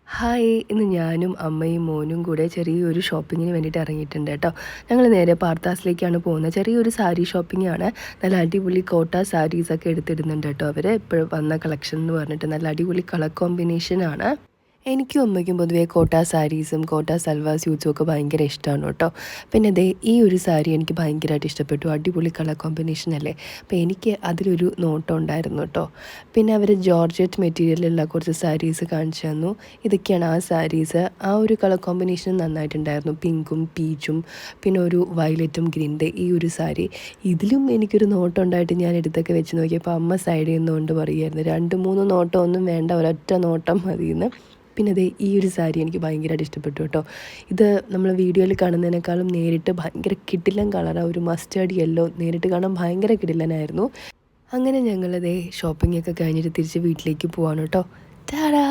Hi, ഇന്ന് ഞാനും അമ്മയും മോനും കൂടെ ചെറിയൊരു ഷോപ്പിങ്ങിന് വേണ്ടിയിട്ട് ഇറങ്ങിയിട്ടുണ്ട് കേട്ടോ. ഞങ്ങൾ നേരെ പാർത്താസിലേക്കാണ് പോകുന്നത്. ചെറിയൊരു സാരി ഷോപ്പിംഗ് ആണ്. നല്ല അടിപൊളി കോട്ട സാരീസൊക്കെ എടുത്തിടുന്നുണ്ട് കേട്ടോ അവർ. ഇപ്പോൾ വന്ന കളക്ഷൻ എന്ന് പറഞ്ഞിട്ട് നല്ല അടിപൊളി കളർ കോമ്പിനേഷനാണ്. എനിക്കും അമ്മയ്ക്കും പൊതുവേ കോട്ട സാരീസും കോട്ട സൽവാർ സ്യൂട്ട്സും ഒക്കെ ഭയങ്കര ഇഷ്ടമാണ് കേട്ടോ. പിന്നെ ദേ ഈ ഒരു സാരി എനിക്ക് ഭയങ്കരമായിട്ട് ഇഷ്ടപ്പെട്ടു. അടിപൊളി കളർ കോമ്പിനേഷൻ അല്ലേ. അപ്പോൾ എനിക്ക് അതിലൊരു നോട്ടം ഉണ്ടായിരുന്നു കേട്ടോ. പിന്നെ അവർ ജോർജറ്റ് മെറ്റീരിയലുള്ള കുറച്ച് സാരീസ് കാണിച്ചു തന്നു. ഇതൊക്കെയാണ് ആ സാരീസ്. ആ ഒരു കളർ കോമ്പിനേഷൻ നന്നായിട്ടുണ്ടായിരുന്നു. പിങ്കും പീച്ചും പിന്നെ ഒരു വയലറ്റും ഗ്രീൻ്റെ ഈ ഒരു സാരി. ഇതിലും എനിക്കൊരു നോട്ടം ഉണ്ടായിട്ട് ഞാൻ എടുത്തൊക്കെ വെച്ച് നോക്കിയപ്പോൾ അമ്മ സൈഡിൽ നിന്നുകൊണ്ട് പറയുമായിരുന്നു 2-3 നോട്ടം ഒന്നും വേണ്ട, ഒരൊറ്റ നോട്ടം മതിയെന്ന്. പിന്നെ ദേ ഈ ഒരു സാരി എനിക്ക് ഭയങ്കരമായിട്ട് ഇഷ്ടപ്പെട്ടു കേട്ടോ. ഇത് നമ്മൾ വീഡിയോയിൽ കാണുന്നതിനേക്കാളും നേരിട്ട് ഭയങ്കര കിടിലൻ കളറാണ്. ഒരു മസ്റ്റേർഡ് യെല്ലോ, നേരിട്ട് കാണാൻ ഭയങ്കര കിടിലനായിരുന്നു. അങ്ങനെ ഞങ്ങളതേ ഷോപ്പിംഗ് ഒക്കെ കഴിഞ്ഞിട്ട് തിരിച്ച് വീട്ടിലേക്ക് പോവാണ് കേട്ടോ. ടാടാ.